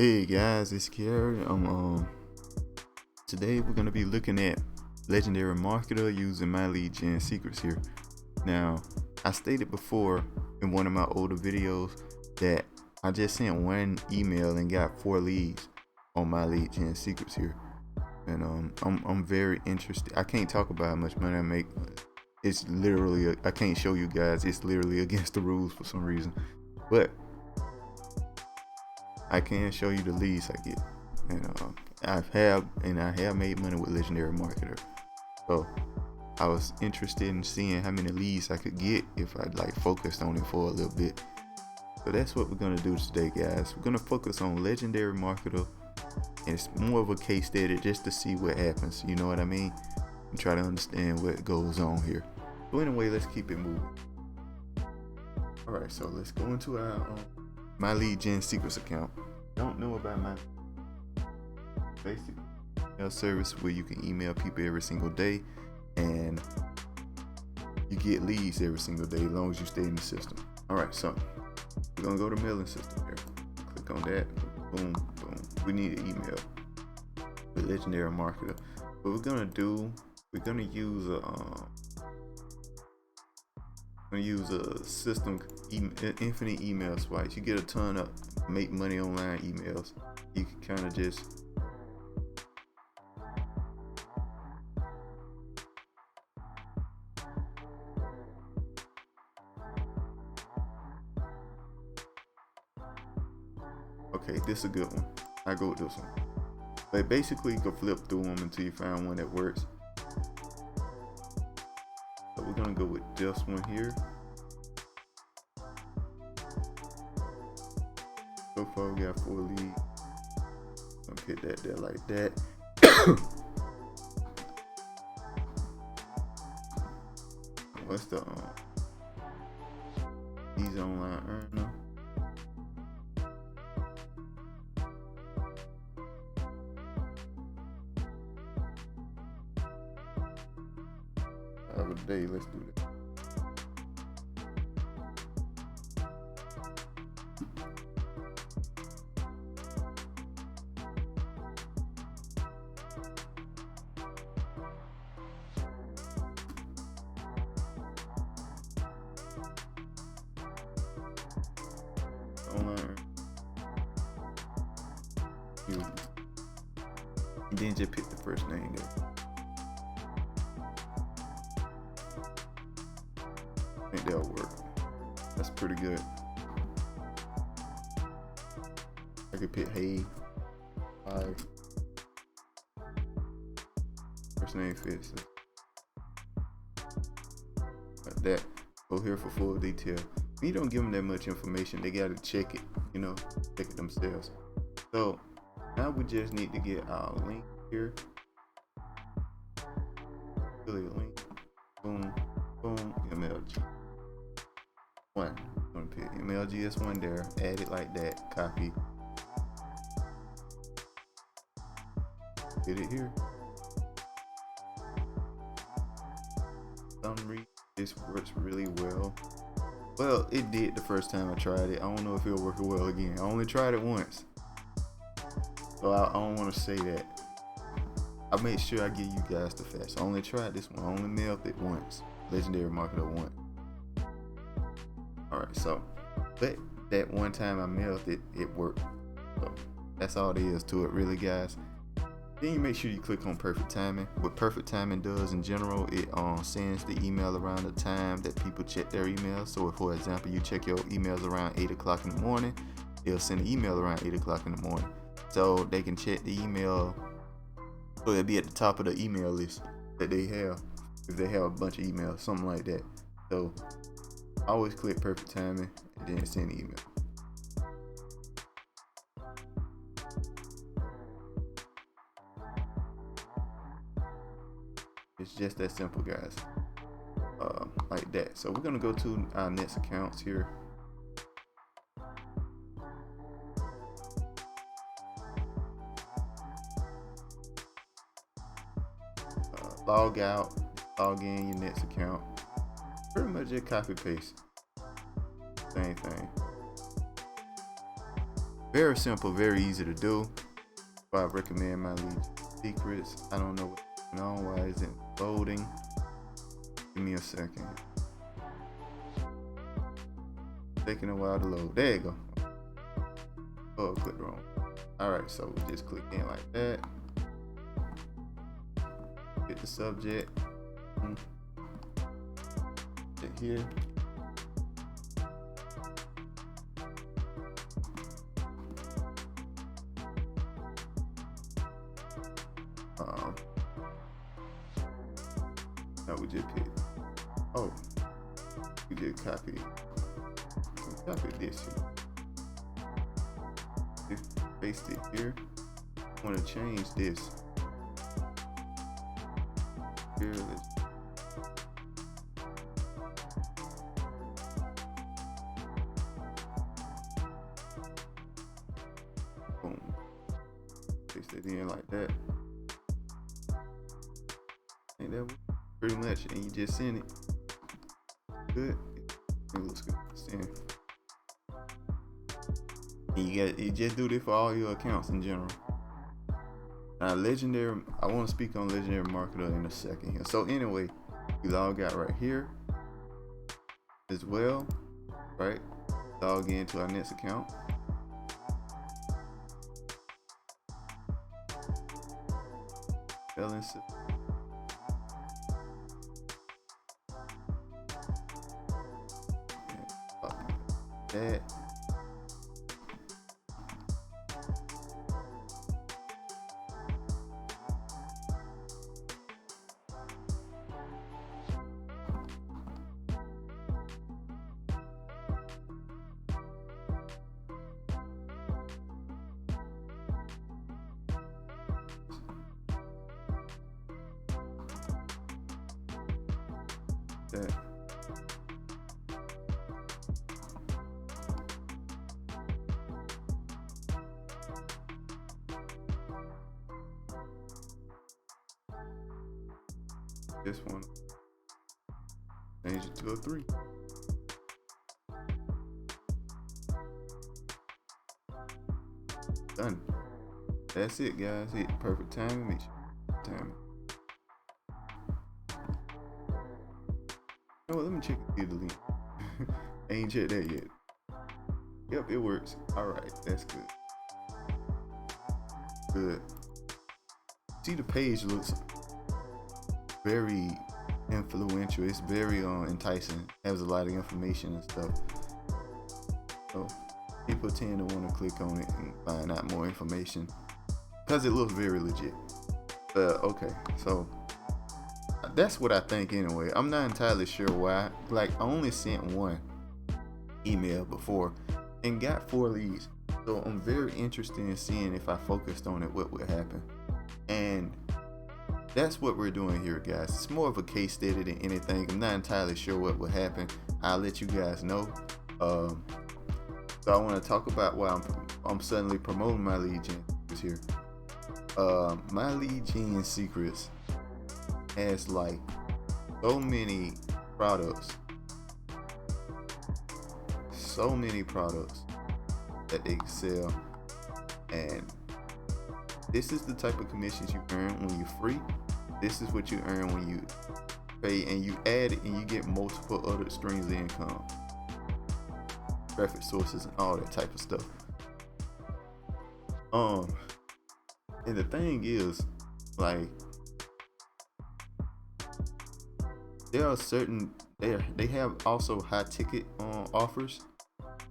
Hey guys, it's Gary. Today we're gonna be looking at Legendary Marketer using My Lead Gen Secrets here. Now, I stated before in one of my older videos that I just sent one email and got 4 leads on My Lead Gen Secrets here, and I'm very interested. I can't talk about how much money I make. It's literally I can't show you guys. It's literally against the rules for some reason, but I can show you the leads I get, and I have made money with Legendary Marketer. So I was interested in seeing how many leads I could get if I focused on it for a little bit. So that's what we're gonna do today, guys. We're gonna focus on Legendary Marketer, and it's more of a case study just to see what happens. You know what I mean? And try to understand what goes on here. So anyway, let's keep it moving. All right, so let's go into our My Lead Gen Secrets account. Don't know about my basic email service where you can email people every single day and you get leads every single day as long as you stay in the system. All right, so we're gonna go to mailing system here. Click on that. Boom, boom. We need an email with Legendary Marketer. What we're gonna do, we're gonna use a system infinite email swipes. You get a ton of make money online emails. You can kind of just okay, this is a good one. I go with this one. But basically you can flip through them until you find one that works. So we're gonna go with this one here. So far we got 4 leads. Gonna hit that there like that. What's the Easy Online Earner? Of the day, let's do that. Online, and then just pick the first name there. I think that'll work. That's pretty good. I could pick Hey, Hi. First name fits. Like that. Go here for full detail. When you don't give them that much information, they gotta check it, check it themselves. So now we just need to get our link here. Affiliate link. Boom, boom, MLG. I'm gonna pick MLGS1 there, add it like that, copy. Get it here. Summary. This works really well. Well, it did the first time I tried it. I don't know if it'll work well again. I only tried it once, so I don't want to say that. I made sure I give you guys the facts. I only tried this one. I only mailed it once. Legendary Marketer 1. Alright, so but that one time I mailed it, it worked. So that's all there is to it, really, guys. Then you make sure you click on perfect timing. What perfect timing does in general, it sends the email around the time that people check their emails. So if, for example, you check your emails around 8 o'clock in the morning, it'll send an email around 8 o'clock in the morning. So they can check the email, so it'll be at the top of the email list that they have, if they have a bunch of emails, something like that. So I always click perfect timing and then send the email. It's just that simple, guys. Like that. So we're gonna go to our next accounts here. Log out, log in your next account. Pretty much just copy paste. Same thing. Very simple, very easy to do. So I recommend My Legion Secrets. I don't know what's going on. Why is it loading? Give me a second. Taking a while to load. There you go. Oh, click wrong. Alright, so we just click in like that. Hit the subject. Hit here. No, we just hit. Oh, we just copy this here. Paste it here. I want to change this. Here, let's boom. Paste it in like that. Ain't that pretty much? And you just send it. Good. It looks good. Send. And you just do this for all your accounts in general. Now, Legendary, I want to speak on Legendary Marketer in a second here. So anyway, you log out right here as well, right? Log into our next account. Balance it. That. That. This one, change it to a 3. Done. That's it, guys. Hit perfect timing. Make sure timing. Oh, let me check the link. I ain't checked that yet. Yep, it works. All right, that's good. Good. See, the page looks very influential. It's very enticing. Has a lot of information and stuff. So people tend to want to click on it and find out more information because it looks very legit. Okay, so that's what I think anyway. I'm not entirely sure why. Like, I only sent one email before and got 4 leads. So I'm very interested in seeing if I focused on it, what would happen. And that's what we're doing here, guys. It's more of a case study than anything. I'm not entirely sure what will happen. I'll let you guys know. So I want to talk about why I'm suddenly promoting My Legion here. My Legion Secrets has like so many products that they sell, and this is the type of commissions you earn when you're free. This is what you earn when you pay, and you add it and you get multiple other streams of income, traffic sources, and all that type of stuff. And the thing is, like, there are certain, they have also high ticket offers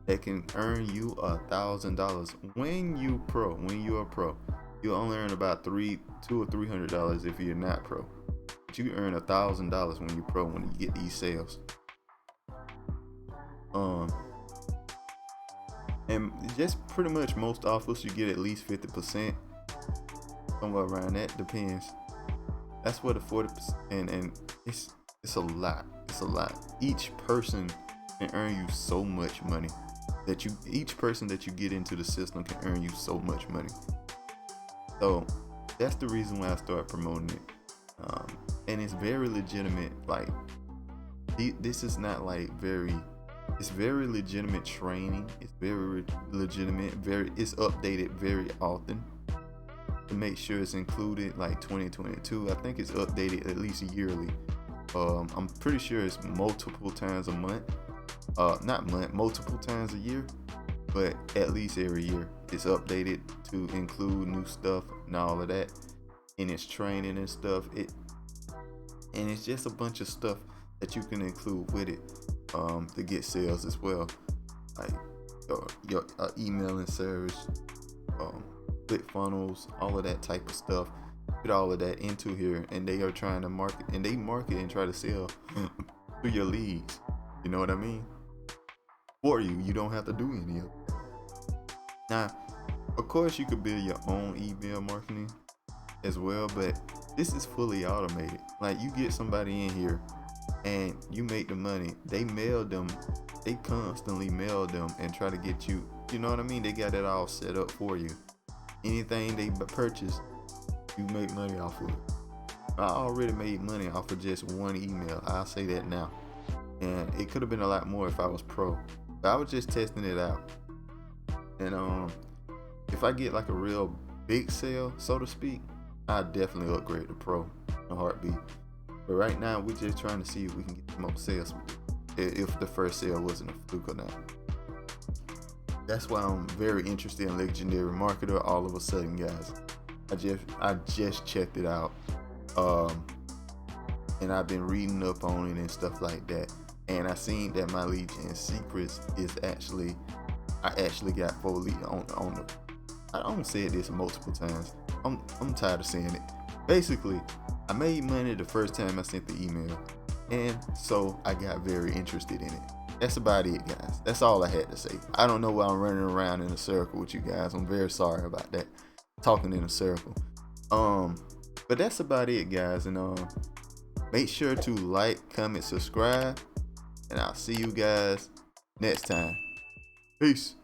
that can earn you $1,000 when you are pro. You only earn about $200 or $300 if you're not pro, but you earn $1,000 when you're pro, when you get these sales. And just pretty much most offers you get at least 50%, somewhere around that, depends. That's what the 40%, and it's a lot. It's a lot. Each person can earn you so much money each person that you get into the system can earn you so much money. So that's the reason why I started promoting it. And it's very legitimate. Like, this is not like very It's very legitimate training. It's very legitimate. It's updated very often to make sure it's included. Like 2022, I think it's updated at least yearly. I'm pretty sure it's multiple times a month. Not month, multiple times a year, but at least every year it's updated to include new stuff and all of that. And it's training and stuff. And it's just a bunch of stuff that you can include with it to get sales as well, like your emailing service, ClickFunnels, all of that type of stuff. Put all of that into here, and they are trying to market and try to sell to your leads. You know what I mean? For you. You don't have to do any of it. Now, of course, you could build your own email marketing as well, but this is fully automated. Like, you get somebody in here and you make the money. They constantly mail them and try to get you. You know what I mean? They got it all set up for you. Anything they purchase, you make money off of it. I already made money off of just one email. I'll say that now. And it could have been a lot more if I was pro. But I was just testing it out. And if I get like a real big sale, so to speak, I definitely upgrade to pro in a heartbeat. But right now, we're just trying to see if we can get more sales. If the first sale wasn't a fluke or not. That's why I'm very interested in Legendary Marketer all of a sudden, guys. I just checked it out. And I've been reading up on it and stuff like that. And I seen that my lead gen secrets is I actually got 4 leads on the. I don't say this multiple times. I'm tired of saying it. Basically, I made money the first time I sent the email, and so I got very interested in it. That's about it, guys. That's all I had to say. I don't know why I'm running around in a circle with you guys. I'm very sorry about that. Talking in a circle. But that's about it, guys. And make sure to like, comment, subscribe, and I'll see you guys next time. Peace.